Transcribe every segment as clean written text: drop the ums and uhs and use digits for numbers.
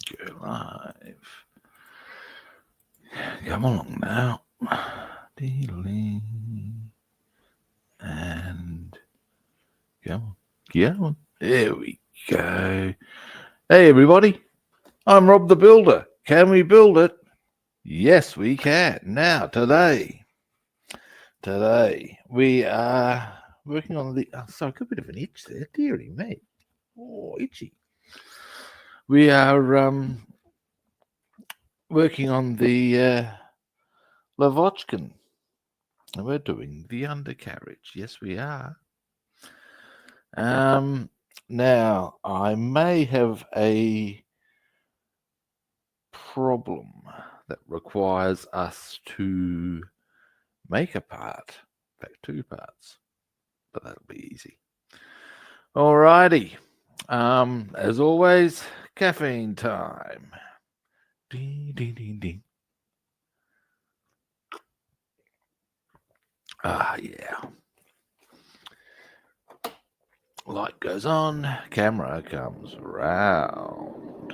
Go live. Come along now. Dealing. And come on. Come on. There we go. Hey, everybody. I'm Rob the Builder. Can we build it? Yes, we can. Now, today we are working on the... Oh, sorry, got a bit of an itch there. Dearie me. Oh, itchy. We are working on the Lavockin. And we're doing the undercarriage. Yes, we are. Now, I may have a problem that requires us to make a part. In fact, two parts. But that'll be easy. Alrighty. As always, caffeine time. Ding, ding, ding, ding. Ah, yeah. Light goes on, camera comes round.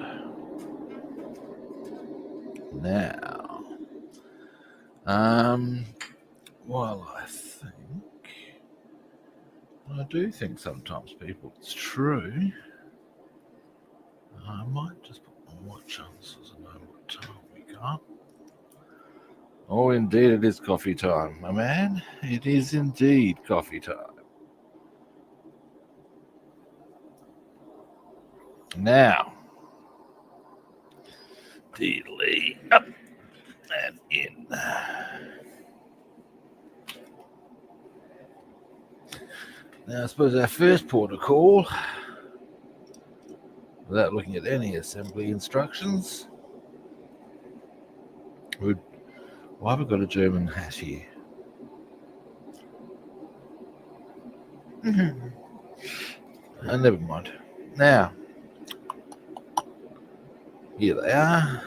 Now, while I do think sometimes people, it's true, I might just put my watch on so I know what time we got. Oh, indeed, it is coffee time, my man. It is indeed coffee time. Now, deedly up and in. Now, I suppose our first port of call, without looking at any assembly instructions, would... Why have we got a German hat here? Never mind. Now, here they are.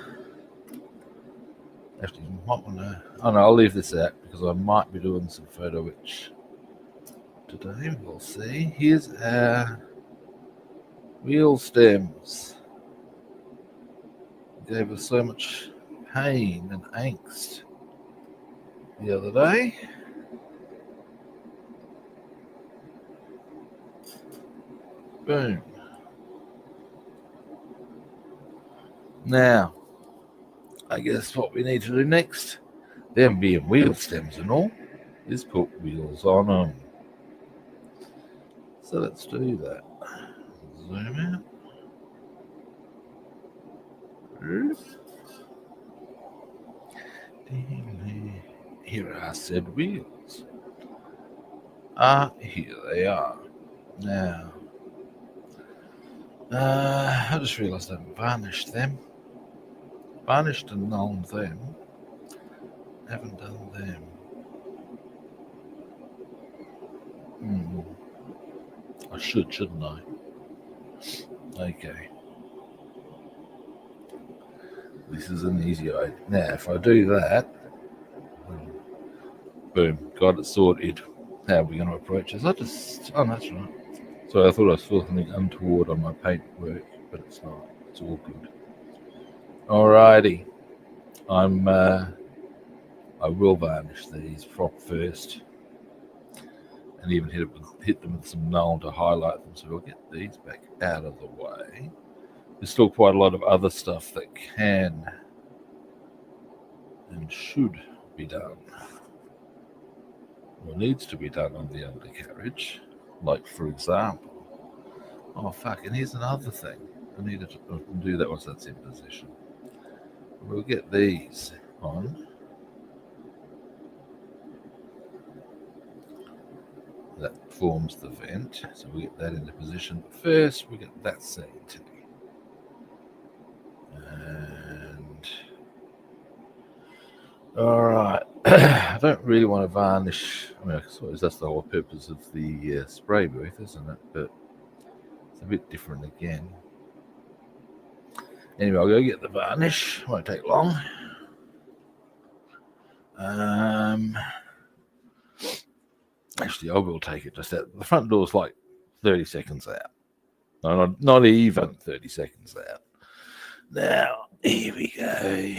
Actually, you might want to... Oh no, I'll leave this out because I might be doing some photo etch today. We'll see. Here's our wheel stems. It gave us so much pain and angst the other day. Boom. Now, I guess what we need to do next, them being wheel stems and all, is put wheels on them. So let's do that. Zoom out. Here are said wheels. Here they are. Now, I just realised I haven't varnished them. Varnished and nulled them. Haven't done them. I should, shouldn't I? Okay. This is an easy idea. Now, if I do that, boom, got it sorted. How are we going to approach this? Oh, that's right. So I thought I saw something untoward on my paintwork, but it's not. It's all good. Alrighty. I will varnish these prop first, and even hit them with some null to highlight them. So we'll get these back out of the way. There's still quite a lot of other stuff that can and should be done, or needs to be done on the undercarriage. Like, for example, oh fuck, and here's another thing. I need to do that once that's in position. We'll get these on. That forms the vent, so we get that into position. But first, we get that set. And all right, I don't really want to varnish. I mean, I suppose that's the whole purpose of the spray booth, isn't it? But it's a bit different again. Anyway, I'll go get the varnish. Won't take long. Actually, I will take it just out. The front door's like 30 seconds out. No, not even 30 seconds out. Now, here we go.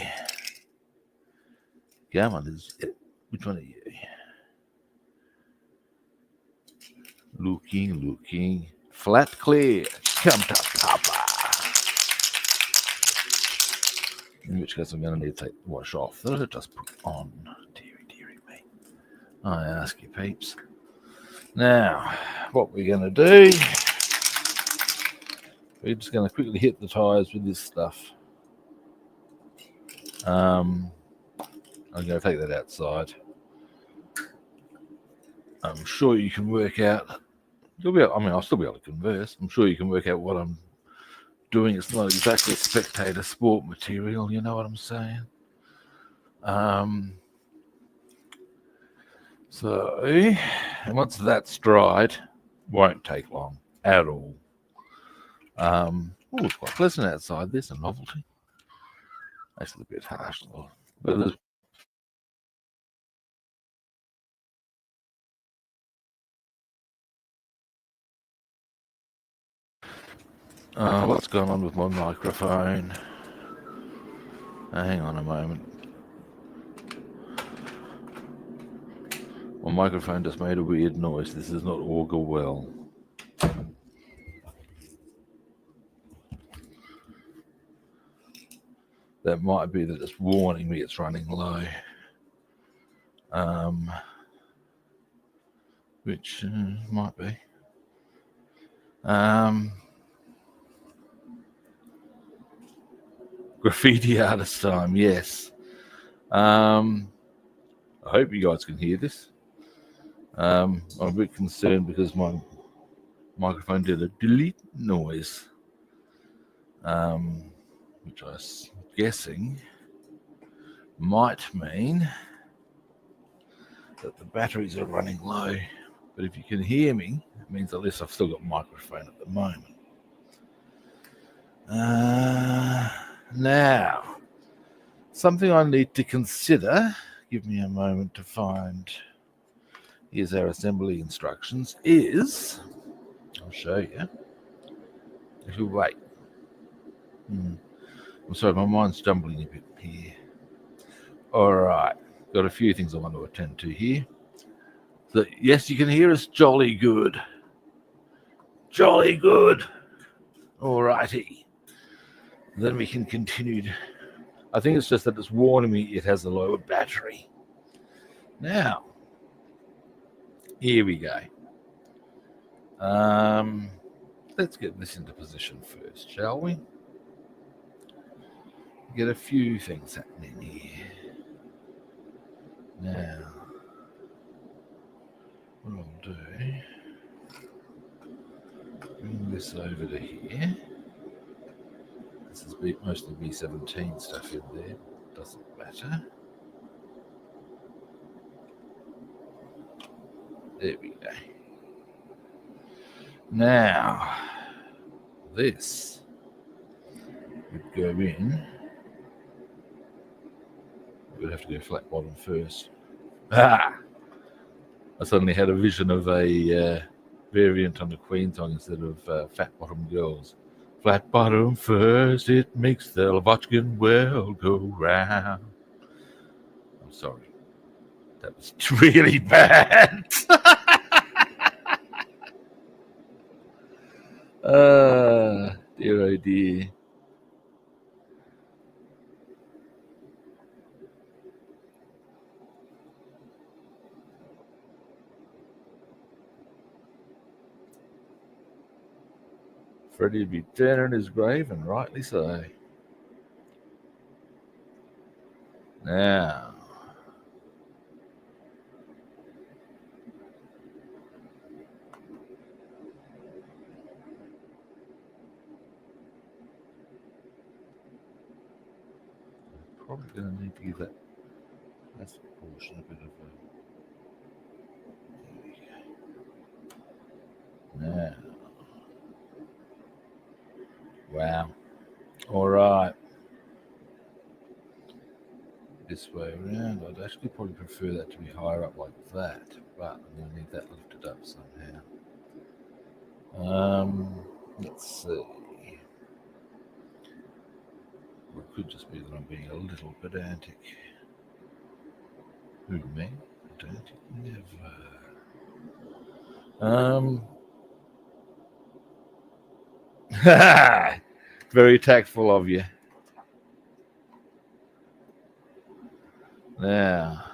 Come on, which one are you? Looking. Flat clear. Come to Papa. In which case I'm going to need to take the wash off. That'll just put on. Deary me. I ask you, peeps. Now, what we're going to do, we're just going to quickly hit the tyres with this stuff. I'm going to take that outside. I'm sure you can work out. I'll still be able to converse. I'm sure you can work out what I'm doing. It's not exactly spectator sport material. You know what I'm saying? So, and once that's dried, won't take long at all. It's quite pleasant outside. There's a novelty. Actually, a bit harsh though. But what's going on with my microphone? Hang on a moment. My microphone just made a weird noise. This does not augur well. That might be that it's warning me it's running low. Which might be. Graffiti artist time, yes. I hope you guys can hear this. I'm a bit concerned because my microphone did a delete noise, which I'm guessing might mean that the batteries are running low. But if you can hear me, it means at least I've still got microphone at the moment. Now, something I need to consider, give me a moment to find, here's our assembly instructions, I'll show you. If you wait. I'm sorry, my mind's jumbling a bit here. All right, got a few things I want to attend to here. So, yes, you can hear us jolly good. Jolly good. All righty. Then we can continue. I think it's just that it's warning me it has a lower battery. Now, here we go. Let's get this into position first, shall we? Get a few things happening here. Now, what I'll do, bring this over to here. This is mostly B17 stuff in there. Doesn't matter. There we go. Now, this would go in. We'd have to go flat bottom first. I suddenly had a vision of a variant on the Queen song instead of Fat Bottom Girls. Flat bottom first, it makes the Lavockin world go round. I'm sorry. That was really bad. Dear oh dear. Freddie would be turning in his grave, and rightly so. Now, probably going to need to give that plastic portion a bit of a. There we go. Now, wow. All right. This way around. I'd actually probably prefer that to be higher up like that, but I'm going to need that lifted up somehow. Let's see. Could just be that I'm being a little pedantic. Who, me? Pedantic? Never. Very tactful of you. Now,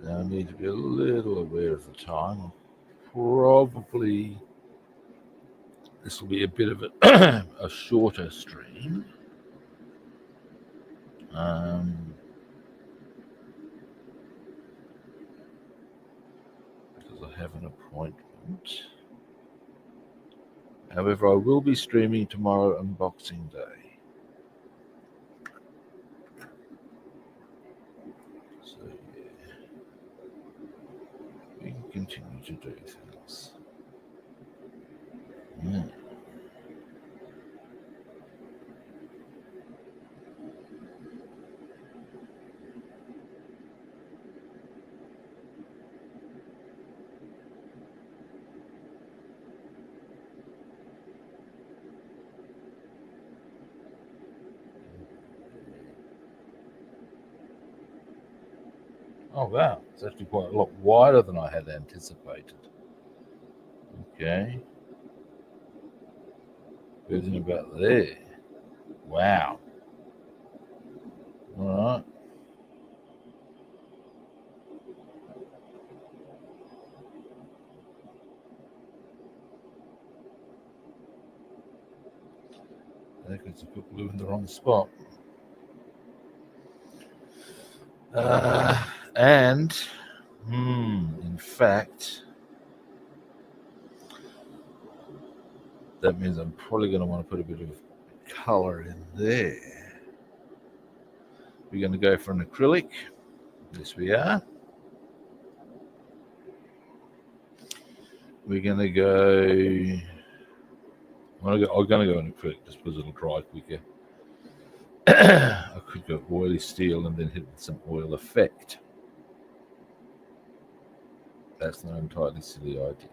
I need to be a little aware of the time. Probably this will be a bit of a shorter stream. Because I have an appointment. However, I will be streaming tomorrow on Boxing Day. So, yeah. We can continue to do things. Yeah. Oh, wow. It's actually quite a lot wider than I had anticipated. Okay. Goes in about there. Wow. All right. I think it's a put glue in the wrong spot. And, in fact, that means I'm probably going to want to put a bit of color in there. We're going to go for an acrylic. Yes, we are. We're going to go. I'm going to go an acrylic just because it'll dry quicker. I could go oily steel and then hit with some oil effect. That's not an entirely silly idea.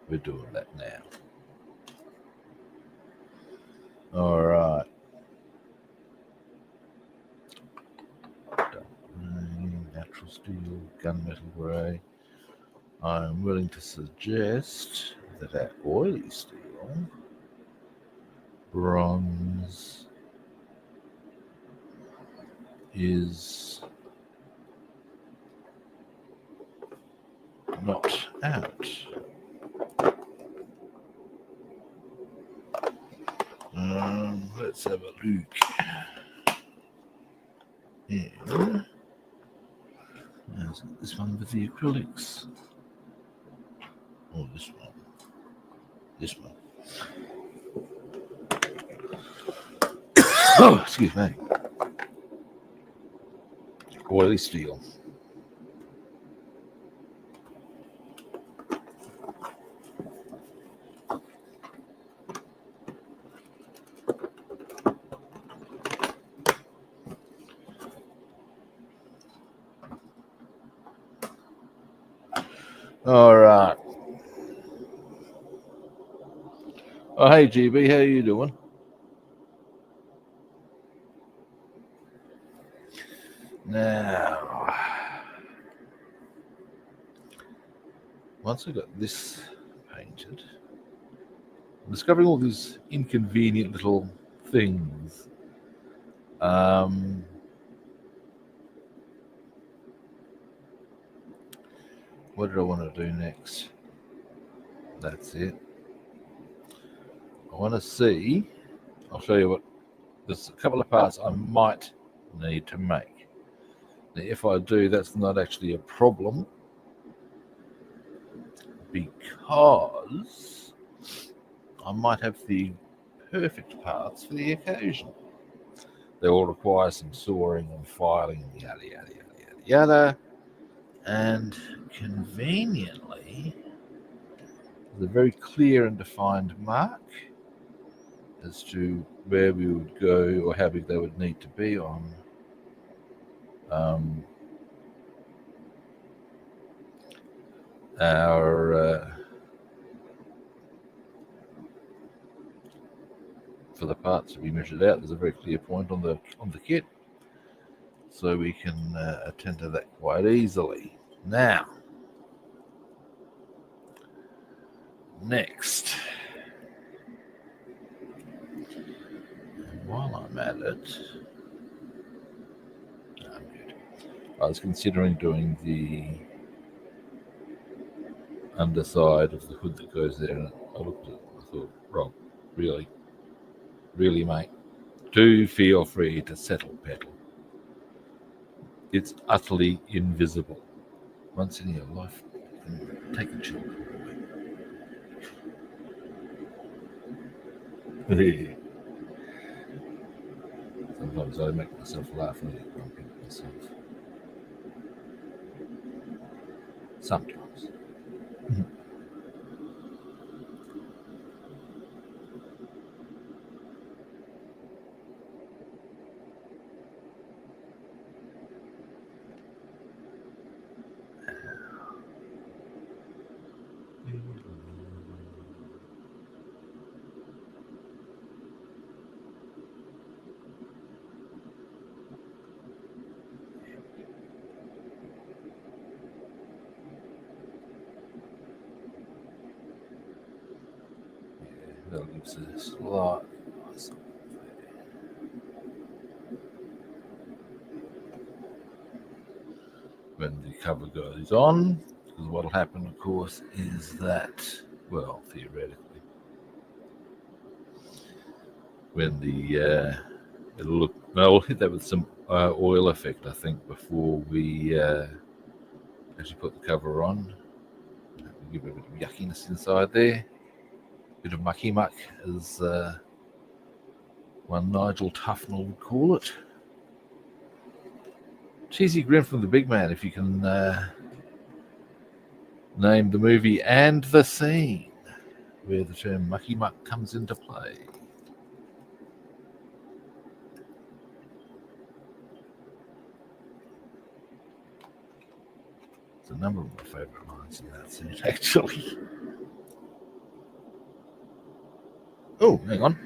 We're doing that now. All right. Natural steel, gunmetal grey. I'm willing to suggest that our oily steel, bronze, is not out. Let's have a look. Yeah. This one with the acrylics. Oh, this one. This one. Oh, excuse me. Oily steel. All right. Oh, hey, GB, how you doing? Now, once I got this painted, I'm discovering all these inconvenient little things. What did I want to do next? That's it. I want to see. I'll show you what. There's a couple of parts I might need to make. Now, if I do, that's not actually a problem because I might have the perfect parts for the occasion. They all require some sawing and filing, yada, yada, yada, yada, yada. And conveniently, There's a very clear and defined mark as to where we would go or how big they would need to be on our for the parts to be measured out. There's a very clear point on the kit, so we can attend to that quite easily. Now, next, while I'm at it, I'm good. I was considering doing the underside of the hood that goes there, and I looked at it and I thought, Rob, really, mate, do feel free to settle petal. It's utterly invisible. Once in your life, take a chill. Sometimes I make myself laugh and I get grumpy at myself. Sometimes. That gives a slight when the cover goes on, because what will happen, of course, is that, well, theoretically, when the it'll look, we'll hit that with some oil effect, I think, before we actually put the cover on. Give it a bit of yuckiness inside there. Bit of mucky muck, as one Nigel Tufnell would call it. Cheesy grin from the big man, if you can name the movie and the scene where the term mucky muck comes into play. It's a number of my favourite lines in that scene, actually. Oh, hang on.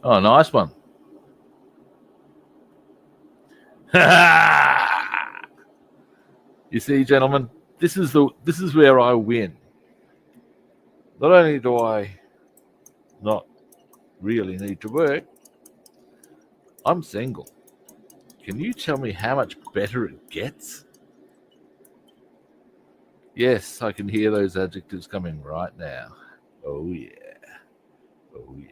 Oh, nice one. You see, gentlemen, this is where I win. Not only do I not really need to work, I'm single. Can you tell me how much better it gets? Yes, I can hear those adjectives coming right now. Oh yeah. Oh yeah.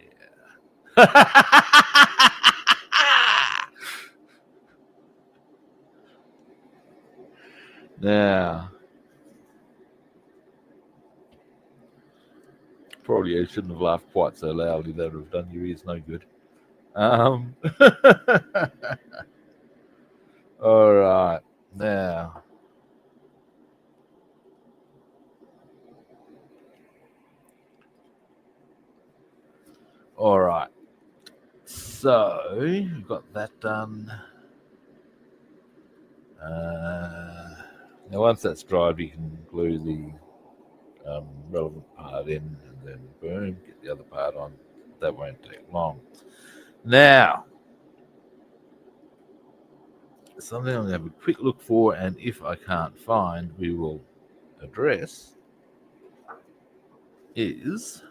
Now, probably I shouldn't have laughed quite so loudly. That would have done your ears no good. All right. Now, all right. So, we've got that done. Now, once that's dried, we can glue the relevant part in, and then boom, get the other part on. That won't take long. Now, something I'm going to have a quick look for, and if I can't find, we will address, is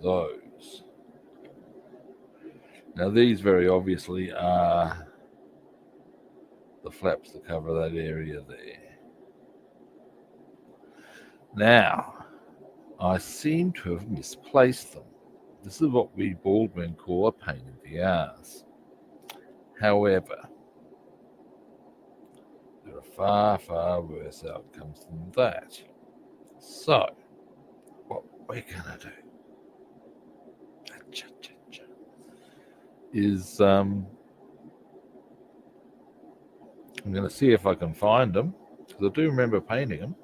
those. Now, these very obviously are the flaps that cover that area there. Now, I seem to have misplaced them. This is what we bald men call a pain in the ass. However, there are far, far worse outcomes than that. So, what we're going to do is I'm going to see if I can find them, because I do remember painting them.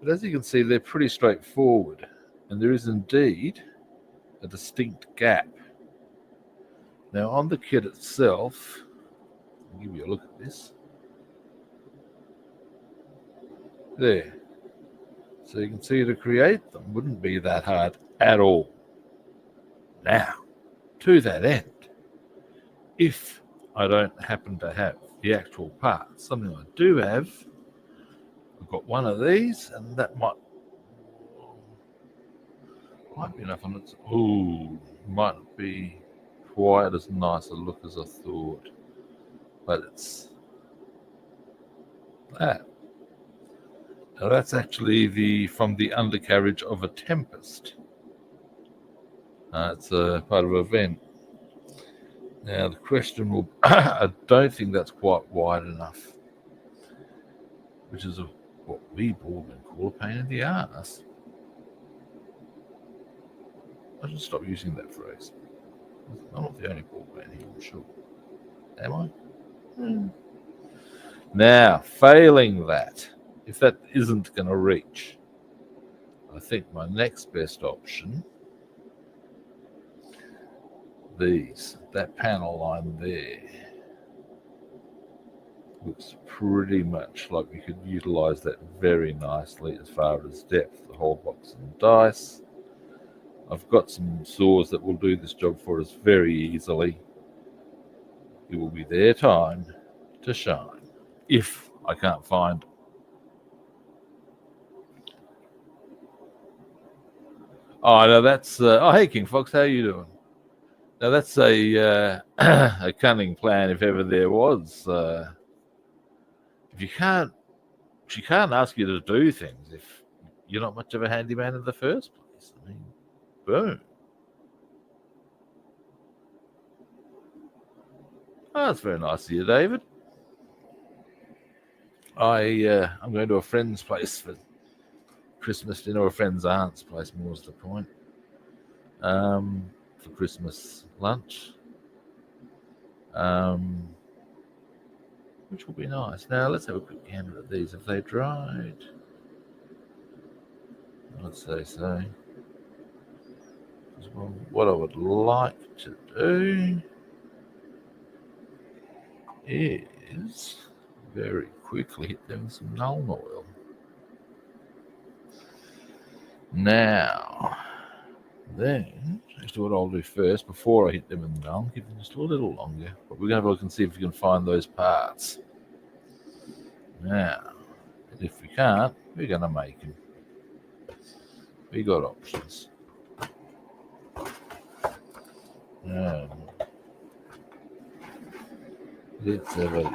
But as you can see, they're pretty straightforward, and there is indeed a distinct gap. Now on the kit itself, I'll give you a look at this. There. So you can see to create them wouldn't be that hard at all. Now, to that end, if I don't happen to have the actual parts, something I do have, I've got one of these, and that might be enough on it. Ooh, might not be quite as nice a look as I thought, but it's that. Now that's actually from the undercarriage of a Tempest. It's a part of an event. Now the question will, I don't think that's quite wide enough, which is what we ballmen call a pain in the ass. I should stop using that phrase. I'm not the only ballman here, I'm sure. Am I? Now, failing that, if that isn't going to reach, I think my next best option, that panel line there, looks pretty much like we could utilize that very nicely as far as depth, the whole box and dice. I've got some saws that will do this job for us very easily. It will be their time to shine, if I can't find. Oh, no, that's hey King Fox, how you doing? Now that's a a cunning plan if ever there was. If she can't ask you to do things if you're not much of a handyman in the first place. I mean, boom. Oh, that's very nice of you, David. I'm going to a friend's place for Christmas dinner, or a friend's aunt's place, more is the point. For Christmas lunch. Which will be nice. Now let's have a quick gander at these. Have they dried? I'd say so. Well, what I would like to do is very quickly hit them with some Nuln oil. Now, then, actually what I'll do first, before I hit them in the Nuln, give them just a little longer, but we're going to have a look and see if we can find those parts. Now, if we can't, we're going to make them. We got options. Let's have a look.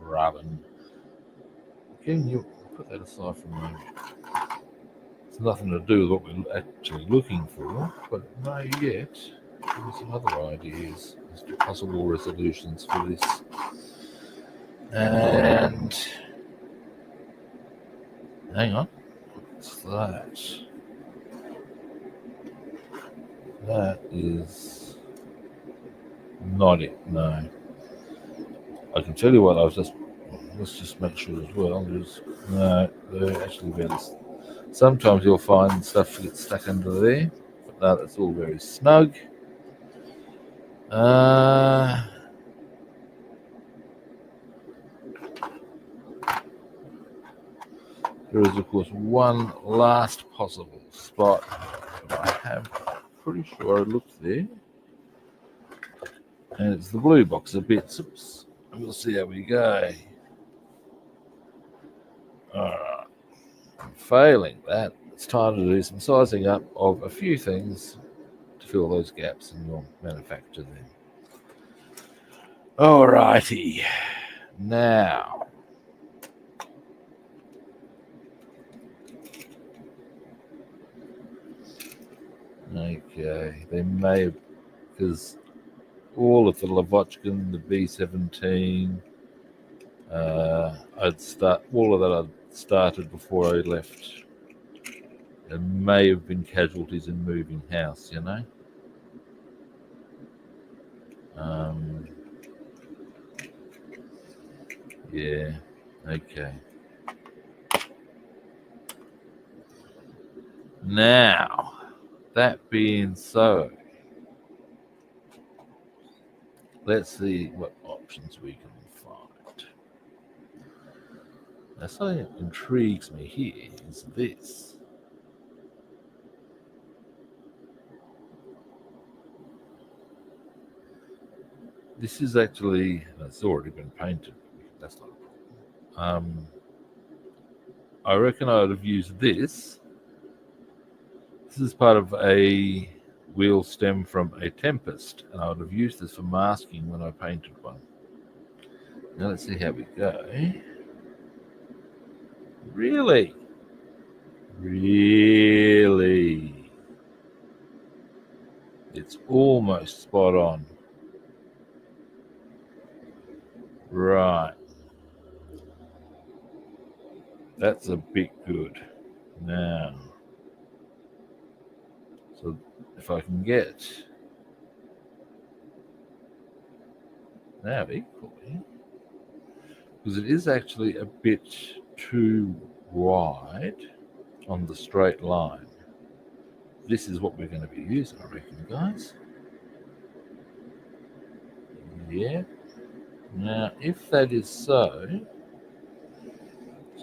Robin. Can you put that aside for a moment? It's nothing to do with what we're actually looking for, but no yet. Give me some other ideas as to possible resolutions for this. And hang on, what's that? That is not it, no. I can tell you what, let's just make sure as well. No, they're actually very, sometimes you'll find stuff gets stuck under there, but no, that's all very snug. There is, of course, one last possible spot, but I have pretty sure I looked there, and it's the blue box of bits. Oops. We'll see how we go. Alright. Failing that, it's time to do some sizing up of a few things to fill those gaps in your manufacture then. Alrighty. Now, okay, they may have, because all of the Lavockin, the B17, I'd start all of that. I'd started before I left. There may have been casualties in moving house, you know. Yeah. Okay. Now, that being so, let's see what options we can find. Now, something that intrigues me here is this. This is actually, it's already been painted. That's not a problem. I reckon I would have used this. This is part of a wheel stem from a Tempest, and I would have used this for masking when I painted one. Now let's see how we go. Really? Really? It's almost spot on. Right. That's a bit good. Now, so if I can get now equally, because it is actually a bit too wide on the straight line. This is what we're going to be using, I reckon, guys. Yeah. Now, if that is so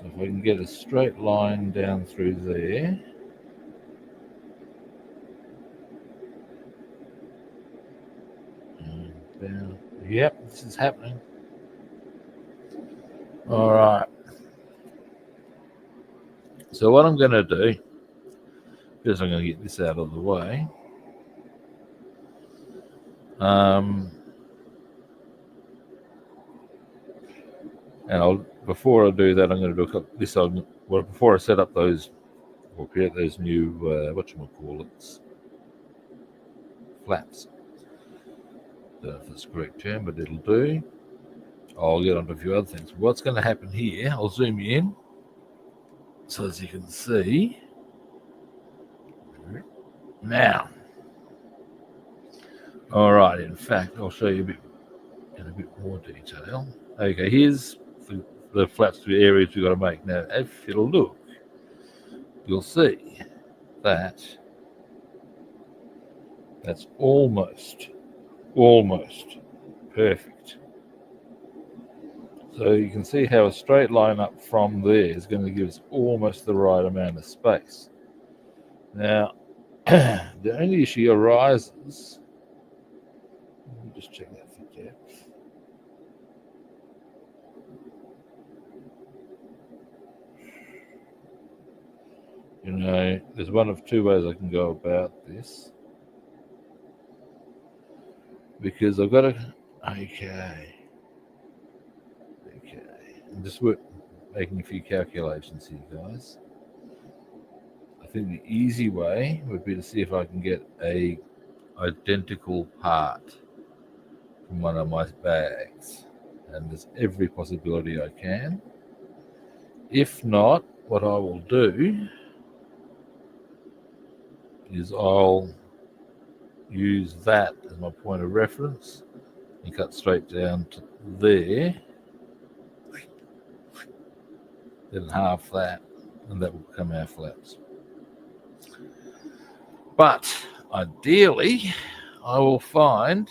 if I can get a straight line down through there, and down. Yep, this is happening. All right. So what I'm going to do is I'm going to get this out of the way. And before I do that, I'm going to do this. Before I set up those, or create those new whatchamacallits, flaps. Don't know if that's the correct term, but it'll do. I'll get onto a few other things. What's going to happen here? I'll zoom you in, so as you can see. Now, all right. In fact, I'll show you in a bit more detail. Okay, here's the flaps, the areas we've got to make. Now, if you'll look, you'll see that that's almost perfect. So you can see how a straight line up from there is going to give us almost the right amount of space. Now, the only issue arises, let me just check that for depth. You know, there's one of two ways I can go about this. Because I've got to, okay. I'm just making a few calculations here, guys. I think the easy way would be to see if I can get a identical part from one of my bags. And there's every possibility I can. If not, what I will do is I'll use that as my point of reference and cut straight down to there, then half that, and that will become our flaps. But ideally, I will find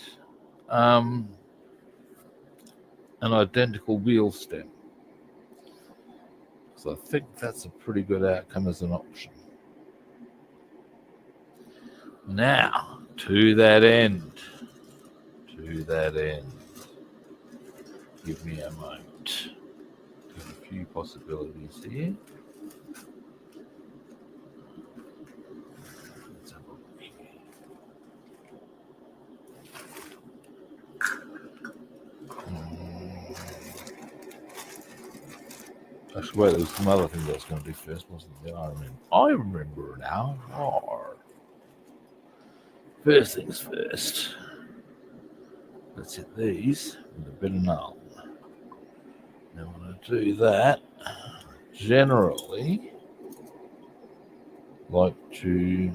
an identical wheel stem. So I think that's a pretty good outcome as an option. Now, to that end, give me a moment. There's a few possibilities here. Let's have a look here. Actually, wait, there was some other thing that I was going to do first, wasn't there? I remember now. First things first. Let's hit these with a bit of null. Now when I do that, generally like to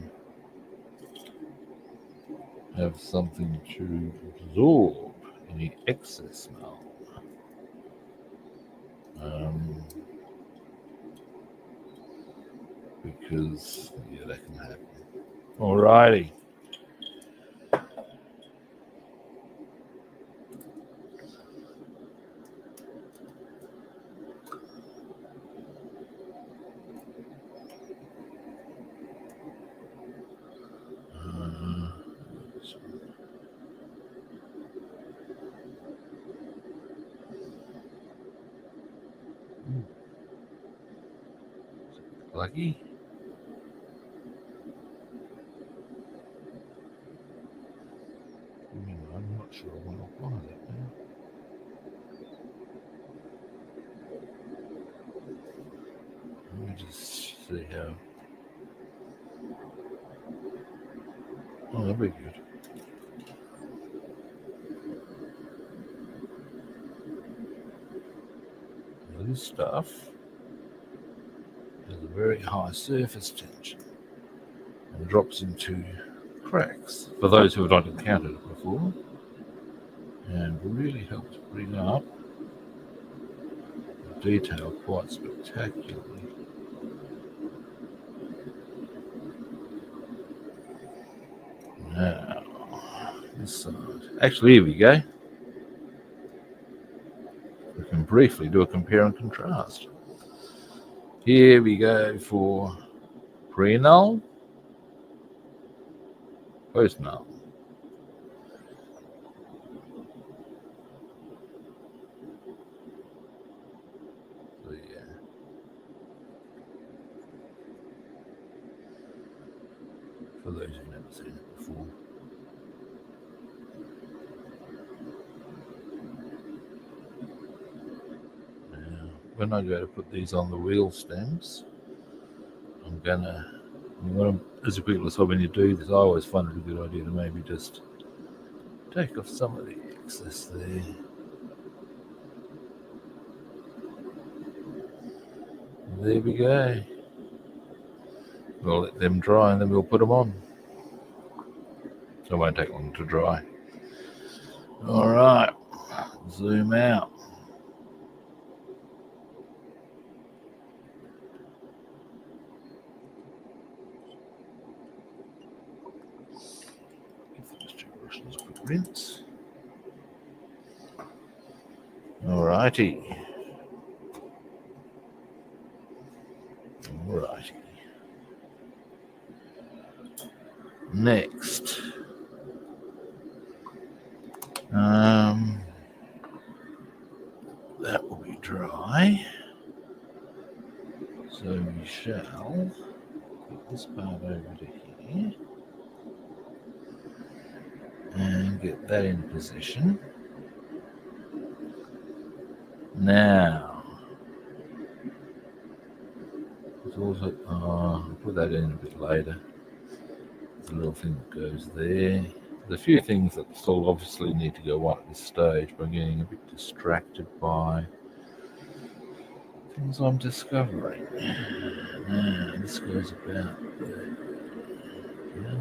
have something to absorb any excess null. Because, yeah, that can happen. Alrighty. Lucky. I'm not sure I want to apply that now. Let me just see how. Oh, that'll be good. Now this stuff has a very high surface tension and drops into cracks for those who have not encountered it before, and really helps bring up the detail quite spectacularly. Now, this side. Actually, here we go. We can briefly do a compare and contrast. Here we go for pre-null, post-null. So, yeah. For those who've never seen it before. Now, when I go to put these on the wheel stems, I'm gonna, as a quick aside, when you do this, I always find it a good idea to maybe just take off some of the excess there. And there we go. We'll let them dry and then we'll put them on. So it won't take long to dry. All right, zoom out. Give those two brushes a quick rinse. All righty. All righty. Next. That will be dry. So we shall put this part over to here and get that in position. Now, there's also, I'll put that in a bit later. There's a little thing that goes there. There's a few things that still obviously need to go on at this stage, but I'm getting a bit distracted by things I'm discovering. Now, this goes about there. Yeah.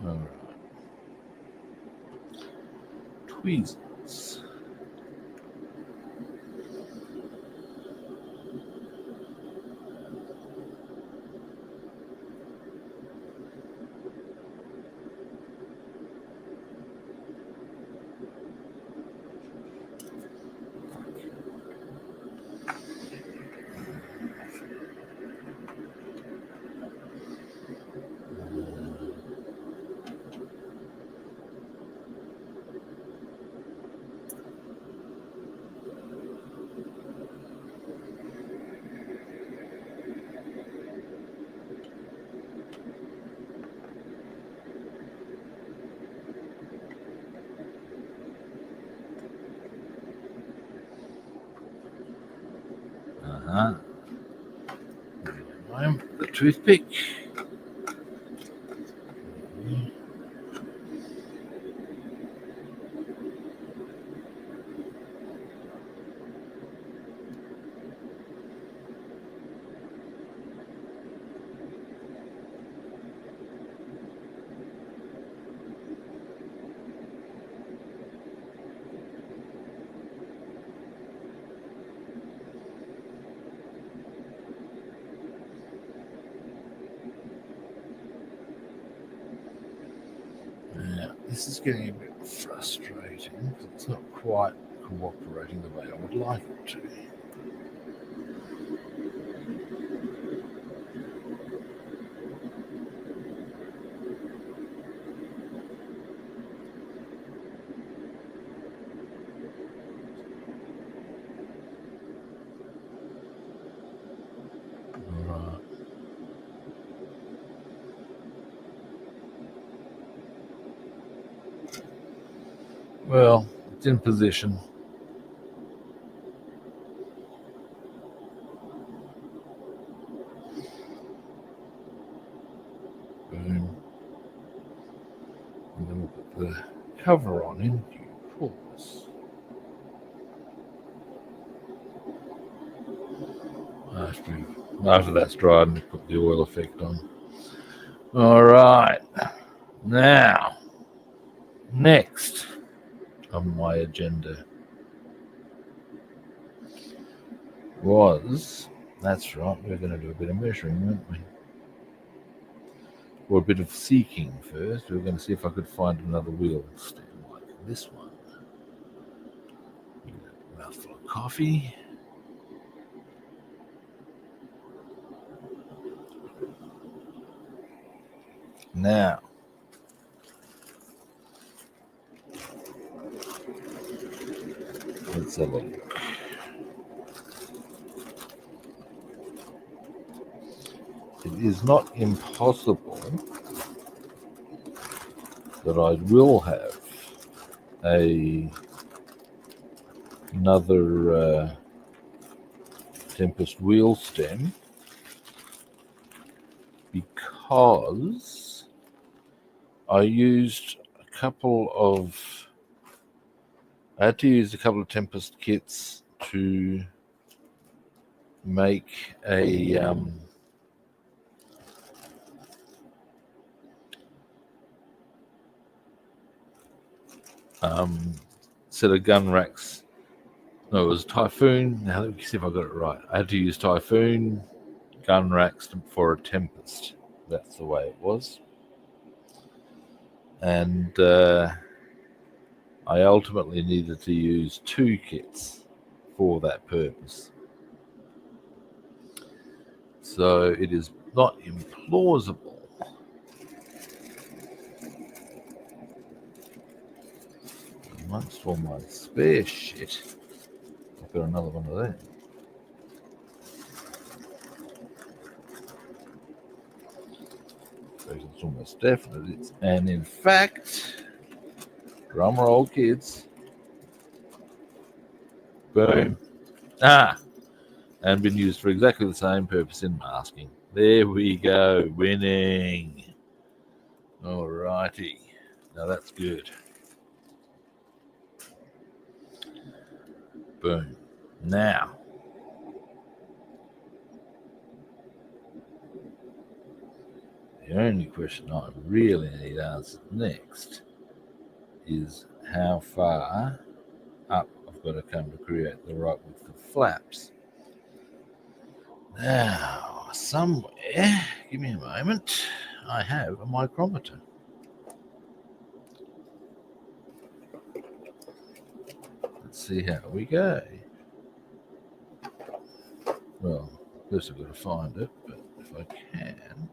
All right. Tweezers. time, the toothpick. This is getting a bit frustrating because it's not quite cooperating the way I would like it to. Right. Well, it's in position. Boom. And then we'll put the cover on in due course. After that's dried, and put the oil effect on. All right. Now, next on my agenda was, that's right, we're going to do a bit of measuring, weren't we? Or a bit of seeking first. We're going to see if I could find another wheel stem like this one. A mouthful of coffee. Now, let's have a look. It is not impossible that I will have another Tempest wheel stem, because I had to use a couple of Tempest kits to make a set of gun racks. No, it was Typhoon. Now let me see if I got it right. I had to use Typhoon gun racks for a Tempest. That's the way it was. And I ultimately needed to use 2 kits for that purpose. So it is not implausible amongst all my spare shit, I've got another one of them. So it's almost definite. And in fact, drum roll, kids. Boom. And been used for exactly the same purpose in masking. There we go, winning. Alrighty. Now that's good. Boom. Now, the only question I really need answered next is how far up I've got to come to create the right width of flaps. Now, somewhere, give me a moment, I have a micrometer. Let's see how we go. Well, first I've got to find it, but if I can,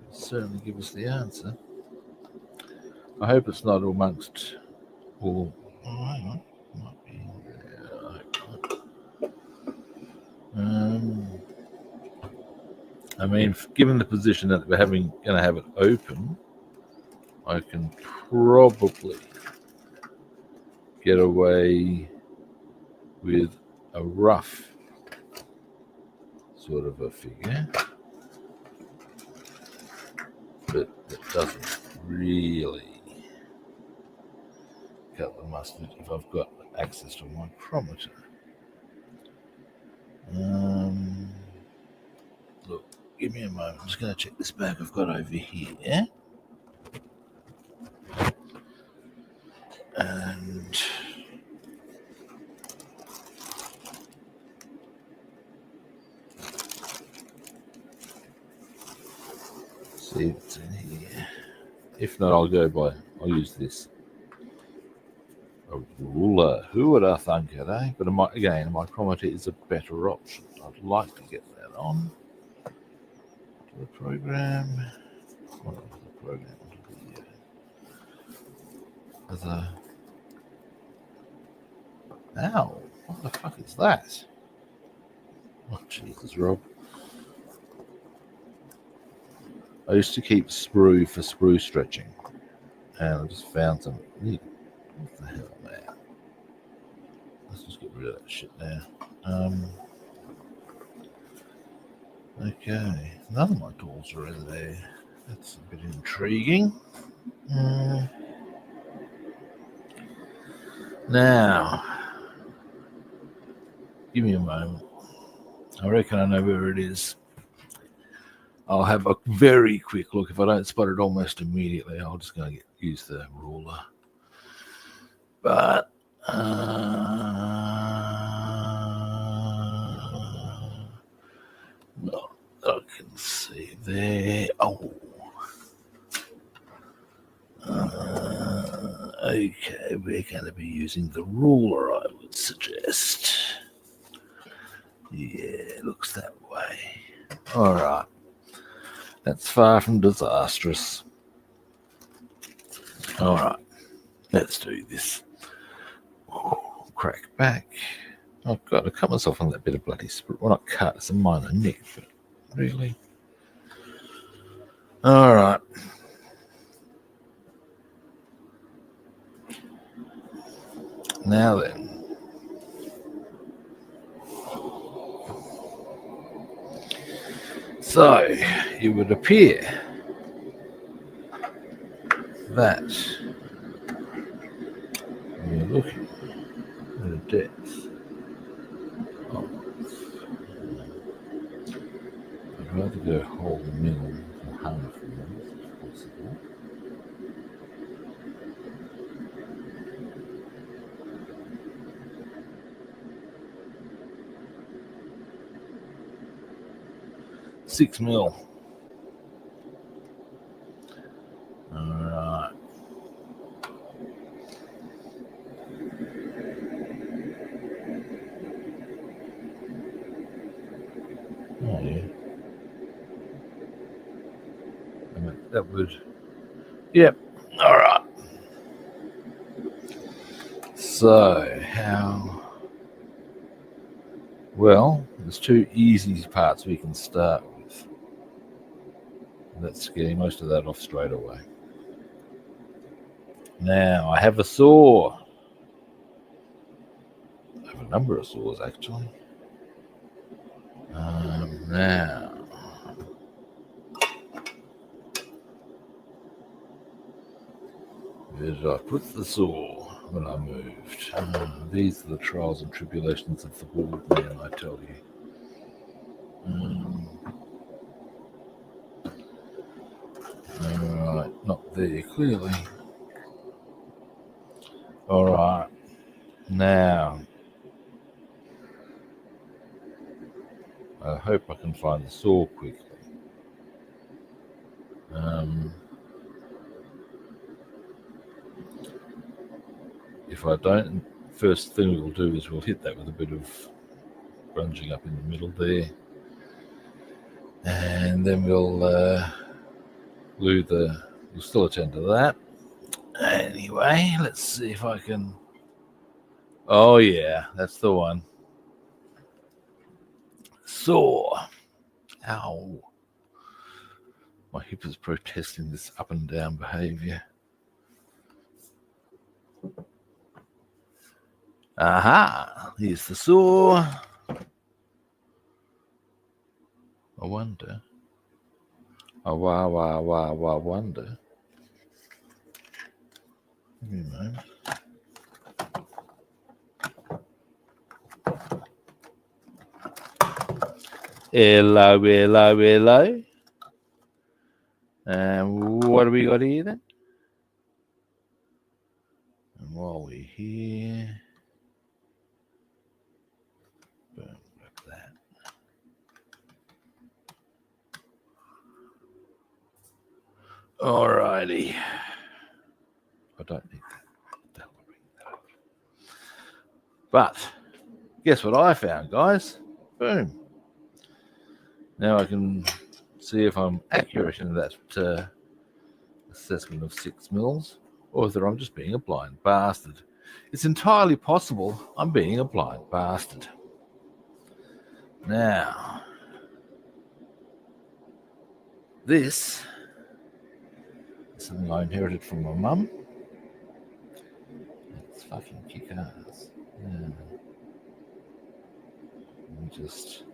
it'll certainly give us the answer. I hope it's not amongst all. Oh, hang on. Might be there. I mean, given the position that we're going to have it open, I can probably get away with a rough sort of a figure, but it doesn't really cut the mustard if I've got access to a micrometer. Look, give me a moment. I'm just going to check this bag I've got over here. And see if it's in here. If not, I'll use this. A ruler. Who would have thunk it, eh? But again, a micrometer is a better option. I'd like to get that on to the program. What is the program? As a ow! What the fuck is that? Oh Jesus, Rob! I used to keep sprue for sprue stretching, and I just found some. What the hell, man? Let's just get rid of that shit now. Okay, none of my tools are in there. That's a bit intriguing. Now, give me a moment. I reckon I know where it is. I'll have a very quick look. If I don't spot it almost immediately, I'm just going to use the ruler. But no, I can see there. Oh. Okay, we're going to be using the ruler, I would suggest. Yeah, it looks that way. All right. That's far from disastrous. All right. Let's do this. Oh, crack back. Oh, God, I cut myself on that bit of bloody sprue. Well, not cut, it's a minor nick, but really. All right. Now then. So, it would appear that we're looking at a depth of, I'd rather go whole mill than half mill if possible. $6 mil. Alright. Oh yeah. That would. Yep. Alright. So how well, there's two easy parts we can start with. Let's get most of that off straight away. Now, I have a saw. I have a number of saws, actually. Now, where did I put the saw when I moved? These are the trials and tribulations of the board man, I tell you. Alright, not there, clearly. Alright, now, I hope I can find the saw quickly. If I don't, first thing we'll do is we'll hit that with a bit of grunging up in the middle there. And then we'll we'll still attend to that. Anyway, let's see if I can. Oh yeah, that's the one. Saw. Ow. My hip is protesting this up and down behavior. Aha, here's the saw. I wonder. I wonder. Give me a moment. Hello. And what do we got here then? And while we're here, boom, grab that. Alrighty. I don't need that. But guess what I found, guys? Boom. Now I can see if I'm accurate in that assessment of 6 mils, or whether I'm just being a blind bastard. It's entirely possible I'm being a blind bastard. Now, this is something I inherited from my mum. It's fucking kick-ass. Yeah. Just...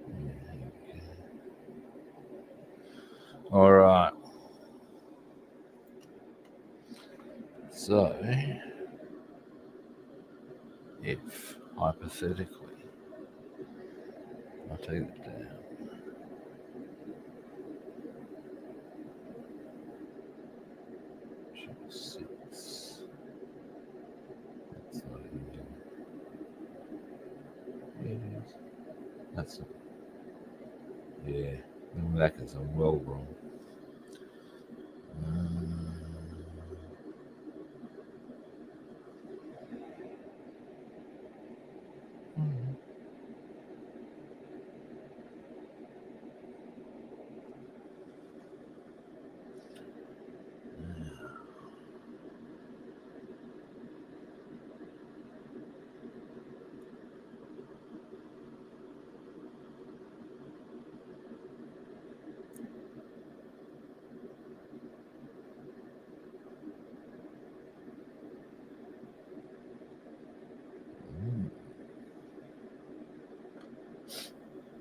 yeah, all right. So, if hypothetically I take it down, six. That's not even. Yeah, it is. That's not. Yeah, that is a well wrong.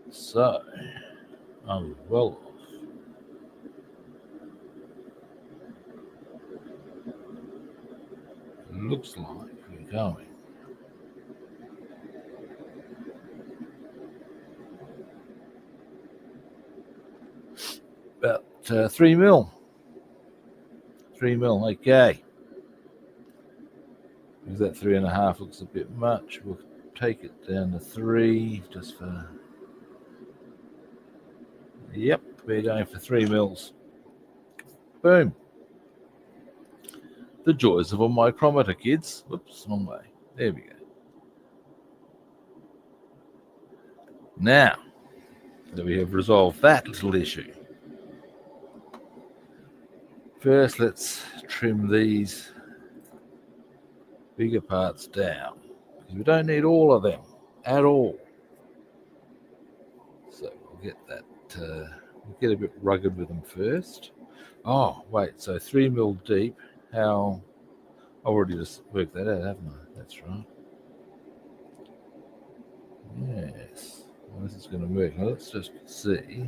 So, I'm well off. Looks like we're going about 3 mil. 3 mil, okay. Because that 3.5 looks a bit much, we'll take it down to 3 just for. Yep, we're going for 3 mils. Boom. The joys of a micrometer, kids. Whoops, wrong way. There we go. Now that we have resolved that little issue, first let's trim these bigger parts down, because we don't need all of them at all. So we'll get that, we'll get a bit rugged with them first. Oh, wait, so 3 mil deep. How? I've already just worked that out, haven't I? That's right. Yes. Well, this is going to work. Now let's just see.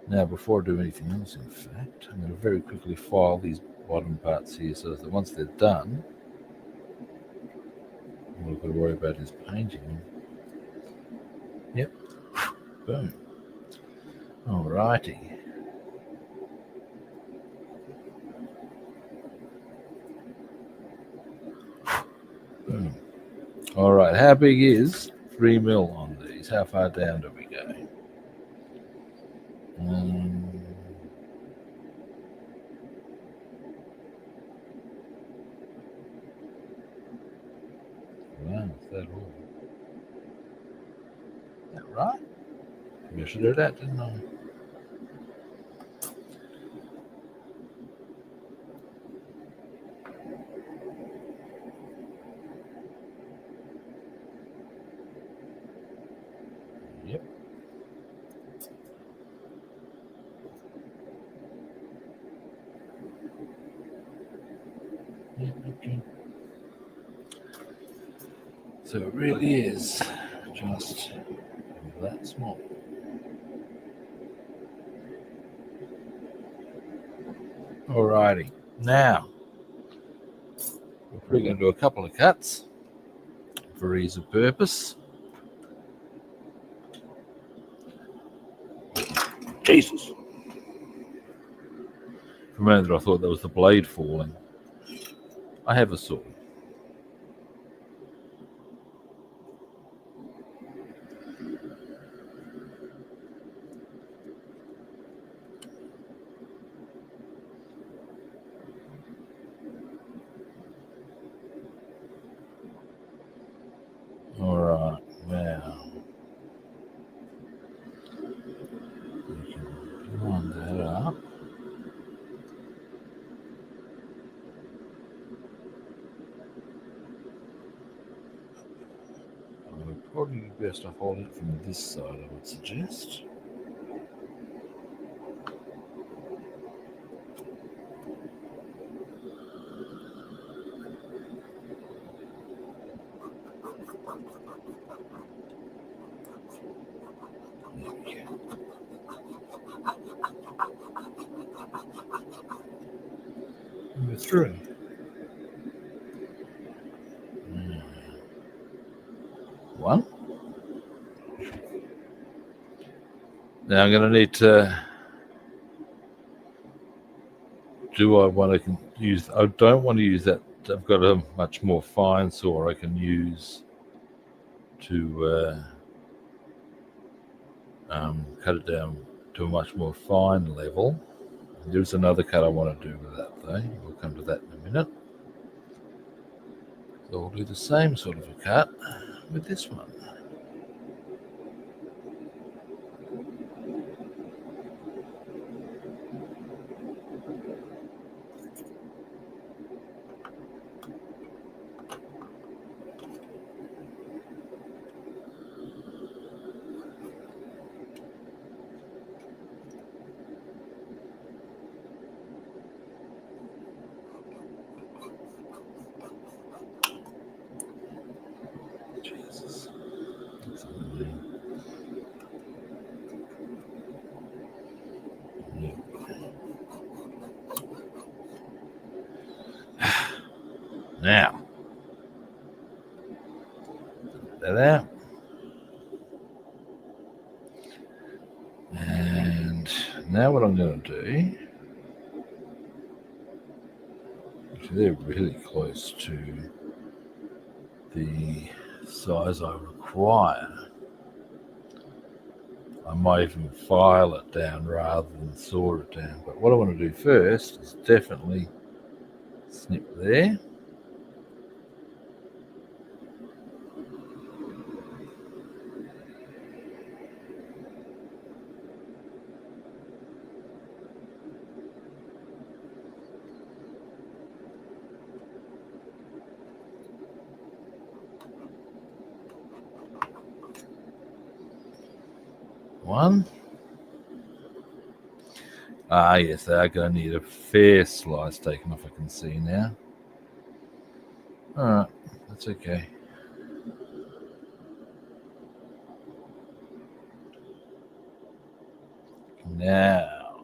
Now, before I do anything else, in fact, I'm going to very quickly file these bottom parts here so that once they're done, all I've got to worry about is painting them. Yep. Boom. Alrighty. Boom. Alright, how big is 3 mil on these? How far down do we go? Wow, is that all? Is that right? Measured it out, didn't I? Yep. Okay. So it really is just that small. Alrighty, now we're going to do a couple of cuts for ease of purpose. Jesus. For a moment I thought that was the blade falling. I have a saw. Alright, now we can line that up. Probably best to hold it from this side, I would suggest. We're through. One. Now I'm going to need to. Do I want to use? I don't want to use that. I've got a much more fine saw I can use to cut it down to a much more fine level. There's another cut I want to do with that though. We'll come to that in a minute. So I'll do the same sort of a cut with this one. Now, that out. And now what I'm going to do, they're really close to the size I require. I might even file it down rather than saw it down. But what I want to do first is definitely snip there. One. Ah, yes, they are going to need a fair slice taken off, I can see now. Alright, that's okay. Now,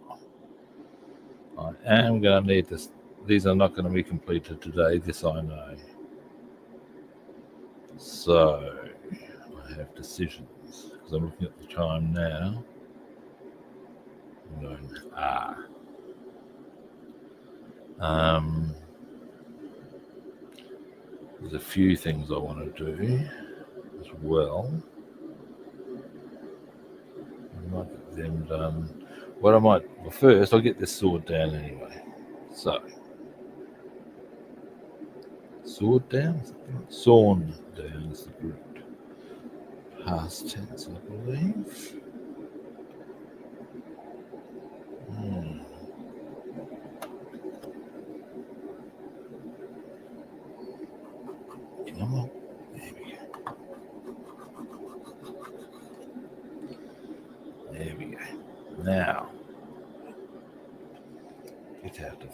I am going to need this. These are not going to be completed today, this I know. So, I have decisions. Because I'm looking at the time now. I'm going, there's a few things I want to do as well. I might get them done. Well, first I'll get this sword down anyway. So, sword down? Sawn down is the correct past tense, I believe. Come on. There we go. There we go. Now, get out of.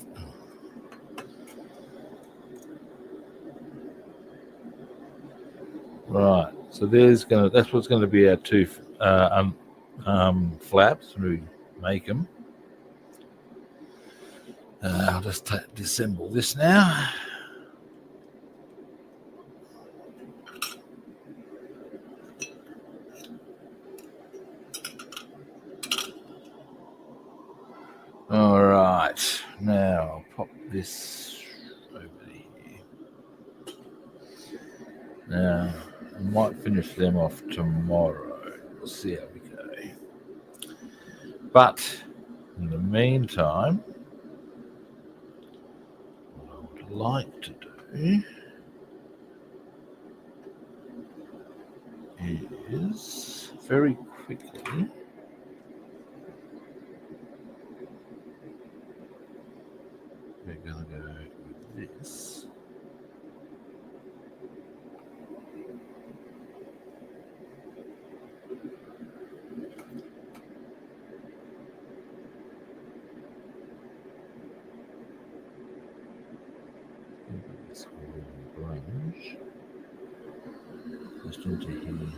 Right. So that's what's going to be our two flaps when we make them. I'll just disassemble this now. All right, now I'll pop this over here. Now, I might finish them off tomorrow. We'll see how we go. But in the meantime, what I would like to do is very quickly we're going to go with this. This grunge just into here.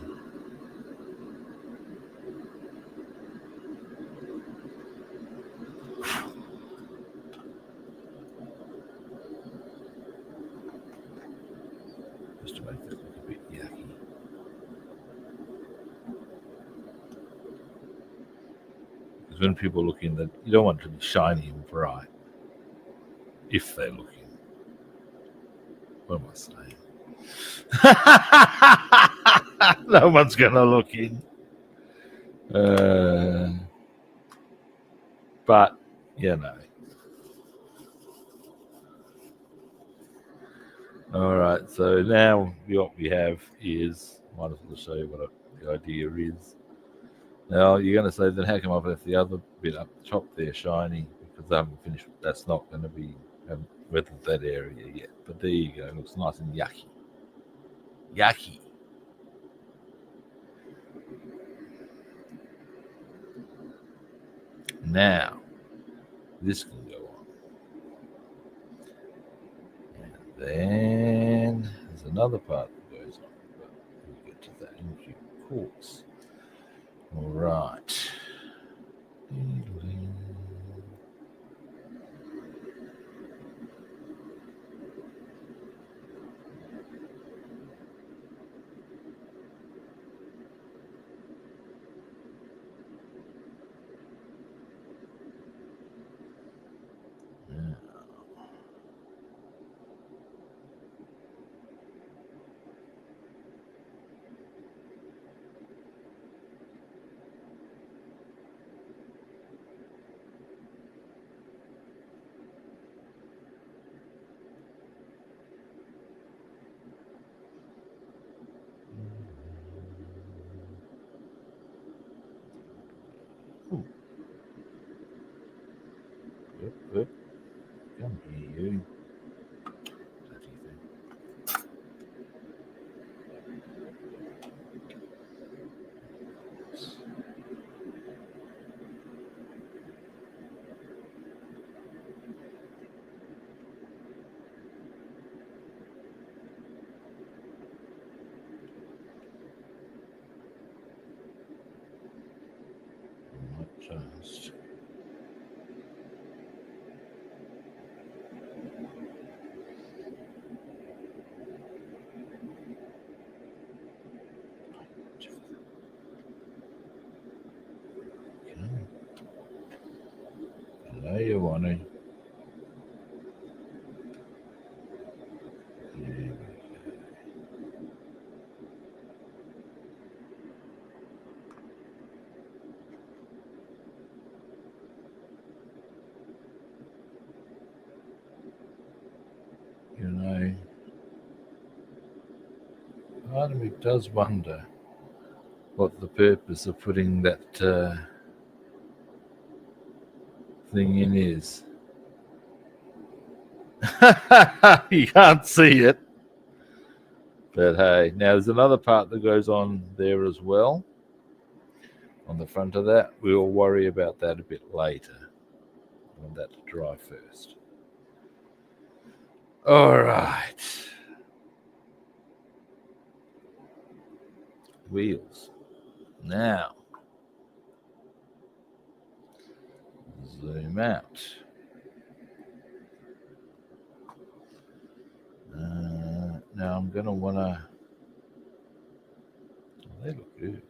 Just to make that look a bit yucky. Because when people look in, you don't want it to be shiny and bright. If they're looking. What am I saying? No one's going to look in. But, you know. All right, so now what we have is, might as well show you what the idea is. Now, you're going to say, then how come I've left the other bit up the top there shiny? Because I haven't finished. That's not going to be, haven't weathered that area yet. But there you go. It looks nice and yucky. Yucky. Now, this can go on. And then there's another part that goes on. But we'll get to that in due course. All right. Yep. Come here, you. Bloody thing. Not just. There you want it. You know, part of me does wonder what the purpose of putting that thing in is. You can't see it. But hey, now there's another part that goes on there as well. On the front of that, we'll worry about that a bit later. I want that to dry first. All right. wheels. Now, zoom out. Now I'm going to want to... Oh, they look good.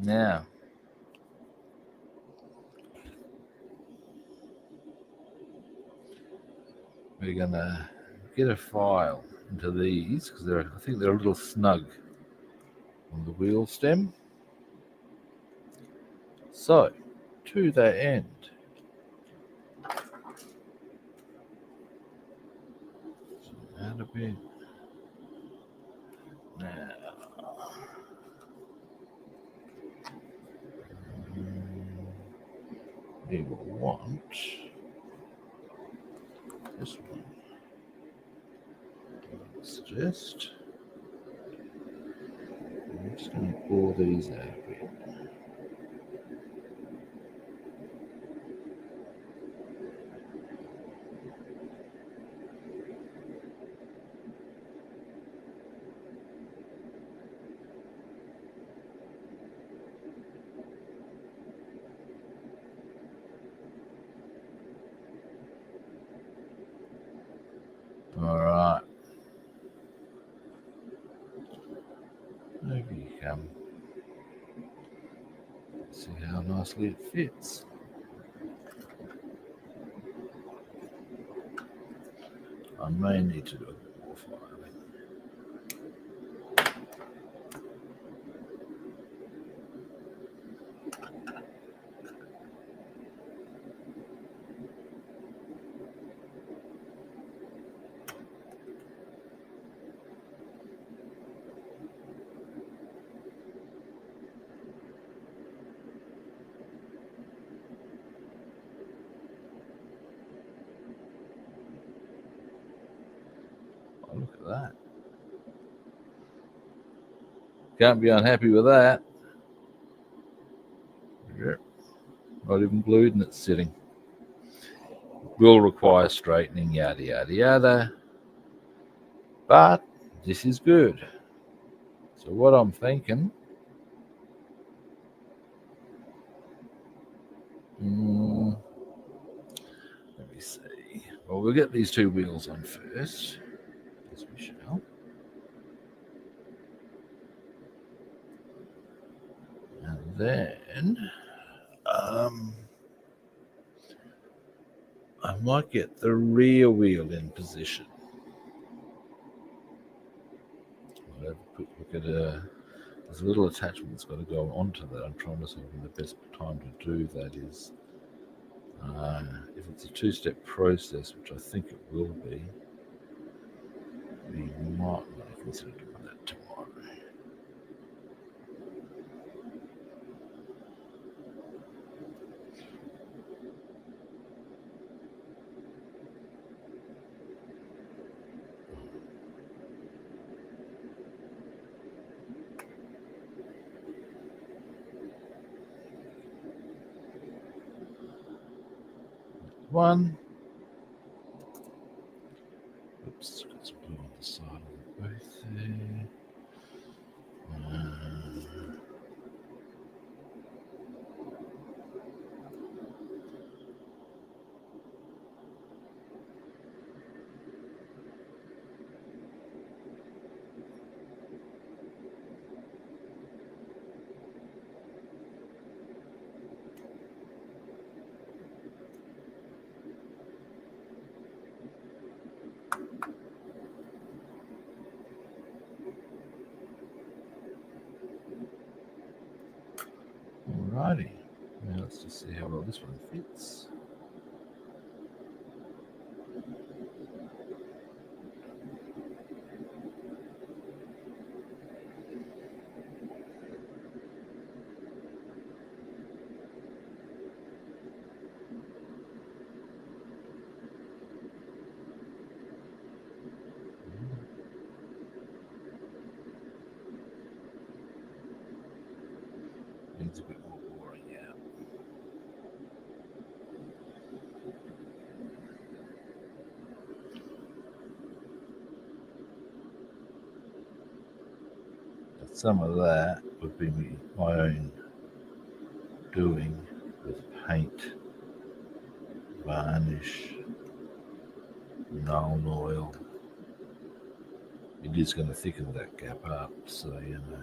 Now, we're going to get a file into these because I think they're a little snug on the wheel stem. So, to that end, add a bit. Now, we will want this one. Suggest. I'm just going to pull these out a bit. All right. Over you come. See how nicely it fits. I may need to do a bit more filing. Oh, look at that. Can't be unhappy with that. Yep. Not even glued and it's sitting. Will require straightening, yada, yada, yada. But this is good. So what I'm thinking, let me see. Well, we'll get these two wheels on first, as we shall. And then I might get the rear wheel in position. I'll have a quick look at there's a little attachment that's got to go onto that. I'm trying to see when the best time to do that is. If it's a two-step process, which I think it will be, we might want to consider doing that tomorrow. One. Oops, got some glue on the side of both there. Alrighty, now let's just see how well this one fits. Needs a bit some of that would be my own doing with paint, varnish, Nuln oil. It is going to thicken that gap up, so you know.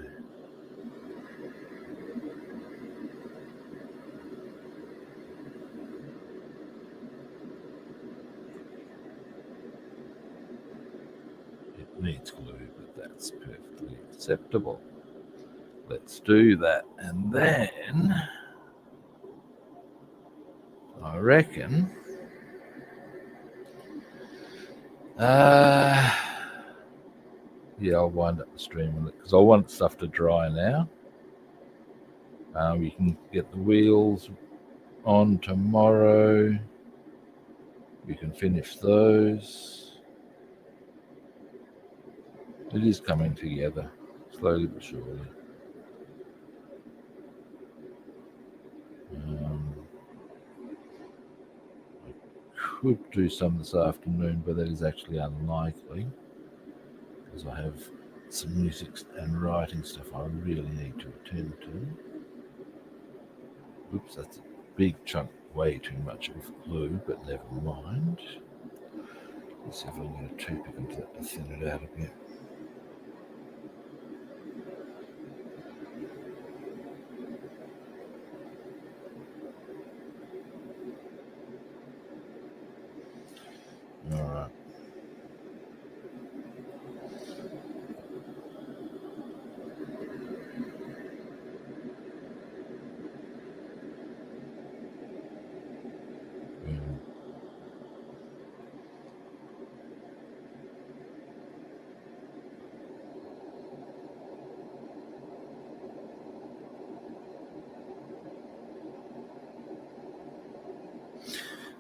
It needs glue, but that's perfectly acceptable. Let's do that, and then I reckon yeah, I'll wind up the stream with it because I want stuff to dry now. We can get the wheels on tomorrow. We can finish those. It is coming together, slowly but surely. I could do some this afternoon, but that is actually unlikely because I have some music and writing stuff I really need to attend to. Oops, that's a big chunk, way too much of glue, but never mind. Let's see if I can get a toothpick into that to thin it out a bit. All right.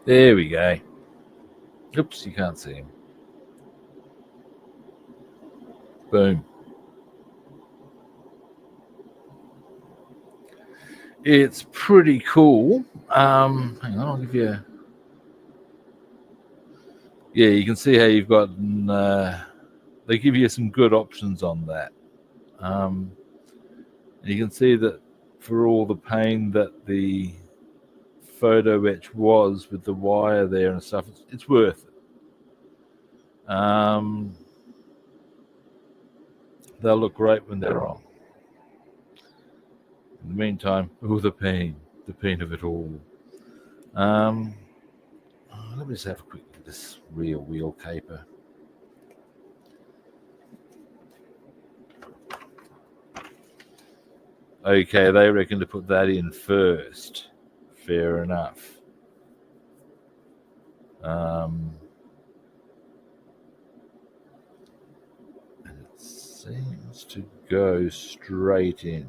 There we go. Oops, you can't see him. Boom. It's pretty cool. Hang on, I'll give you. Yeah, you can see how you've got. They give you some good options on that. You can see that for all the pain that the photo etch was with the wire there and stuff, it's worth it. They'll look great when they're on. In the meantime, the pain of it all. Let me just have a quick look at this rear wheel caper. Okay, they reckon to put that in first. Fair enough. And it seems to go straight in.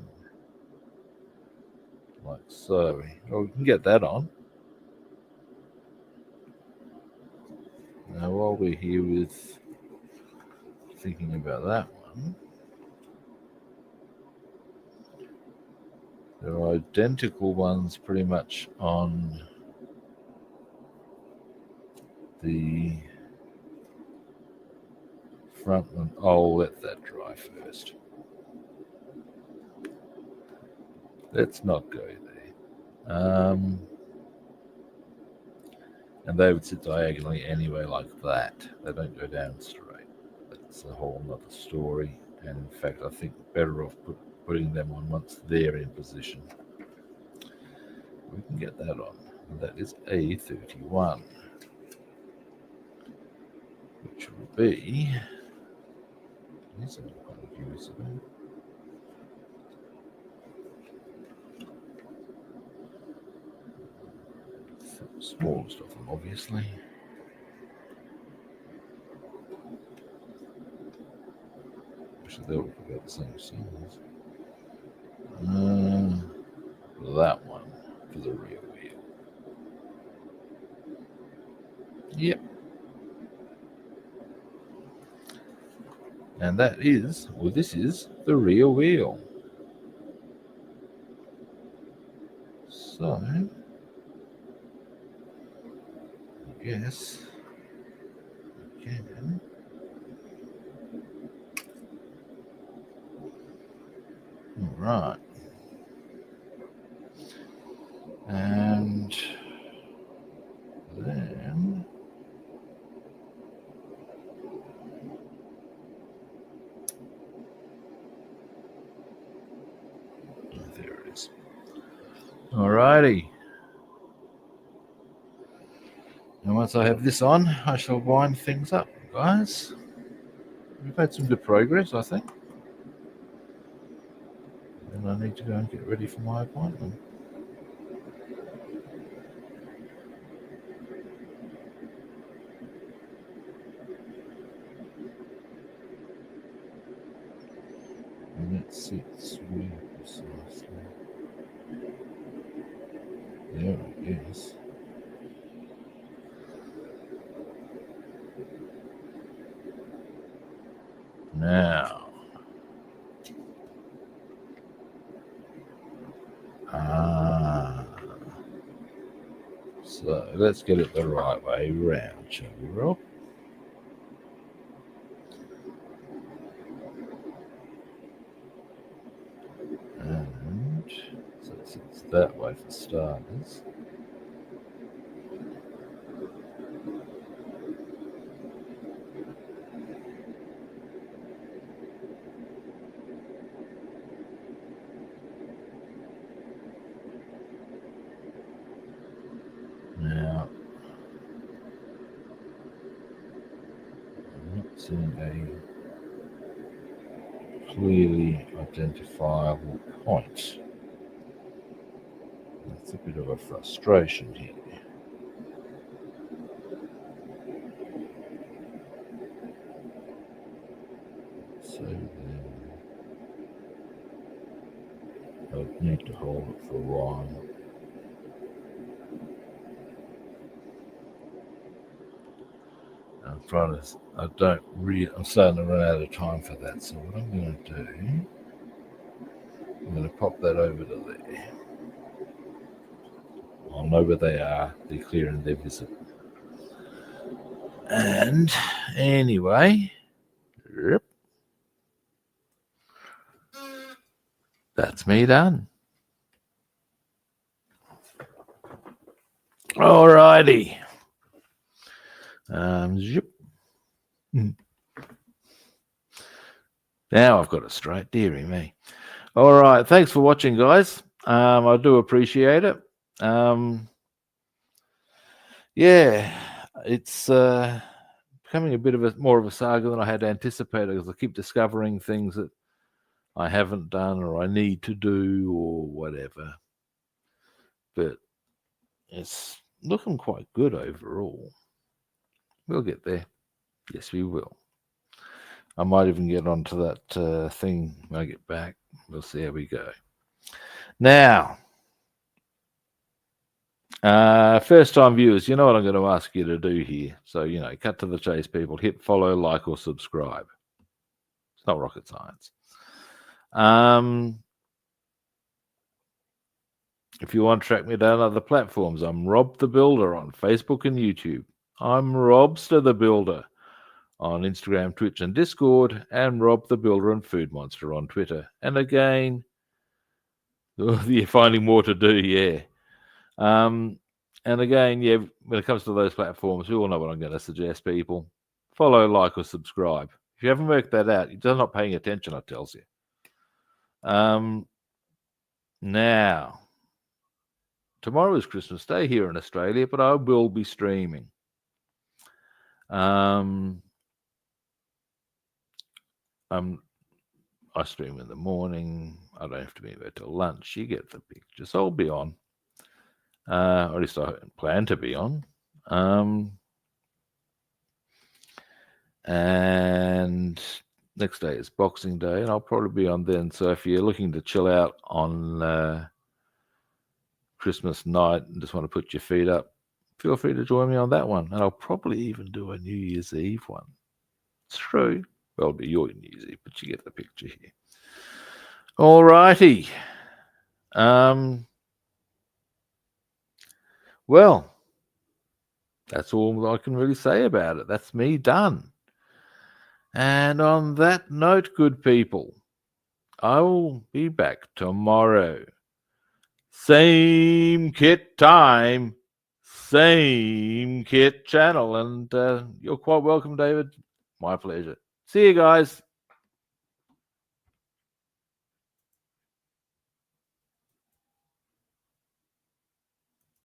Like so. Oh, we can get that on. Now, while we're here with thinking about that one, there are identical ones pretty much on the front one. I'll let that dry first. Let's not go there. And they would sit diagonally anyway, like that. They don't go down straight. That's a whole other story. And in fact, I think better off putting them on once they're in position. We can get that on. And that is A31, which will be. Smallest of them, obviously. Actually, they'll look about the same size. That one for the rear wheel. Yep. And that is, well, this is the rear wheel. So, I guess we can Right. And then there it is. Alrighty. And once I have this on, I shall wind things up, guys. We've had some good progress, I think. And I need to go and get ready for my appointment. And it sits really precisely. There it is. Now. So let's get it the right way round, shall we, Rob? And so it's that way for starters. Now, I'm not seeing a clearly identifiable point. That's a bit of a frustration here. So then I need to hold it for a while. I'm starting to run out of time for that. So what I'm going to do, I'm going to pop that over to there. I'll know where they are. They're clear and they're visible. And anyway, yep, that's me done. Alrighty. Zip. Now I've got it straight, dearie me. All right, thanks for watching, guys. I do appreciate it. Yeah, it's becoming a bit of more of a saga than I had anticipated, because I keep discovering things that I haven't done or I need to do or whatever. But it's looking quite good overall. We'll get there. Yes, we will. I might even get onto that thing when I get back. We'll see how we go. Now, first-time viewers, you know what I'm going to ask you to do here. So, cut to the chase, people. Hit follow, like, or subscribe. It's not rocket science. If you want to track me down other platforms, I'm Rob the Builder on Facebook and YouTube. I'm Robster the Builder on Instagram, Twitch, and Discord, and Rob the Builder and Food Monster on Twitter. And again, you're finding more to do, yeah. And again, yeah, when it comes to those platforms, you all know what I'm going to suggest, people. Follow, like, or subscribe. If you haven't worked that out, you're not paying attention, I tells you. Now, tomorrow is Christmas Day here in Australia, but I will be streaming. I stream in the morning. I don't have to be there till lunch. You get the picture. So I'll be on. Or at least I plan to be on. And next day is Boxing Day, and I'll probably be on then. So if you're looking to chill out on Christmas night and just want to put your feet up, feel free to join me on that one. And I'll probably even do a New Year's Eve one. It's true. Well, it'll be your New Year's Eve, but you get the picture here. All righty. Well, that's all I can really say about it. That's me done. And on that note, good people, I will be back tomorrow. Same kit time, same kit channel. And you're quite welcome, David. My pleasure. See you guys.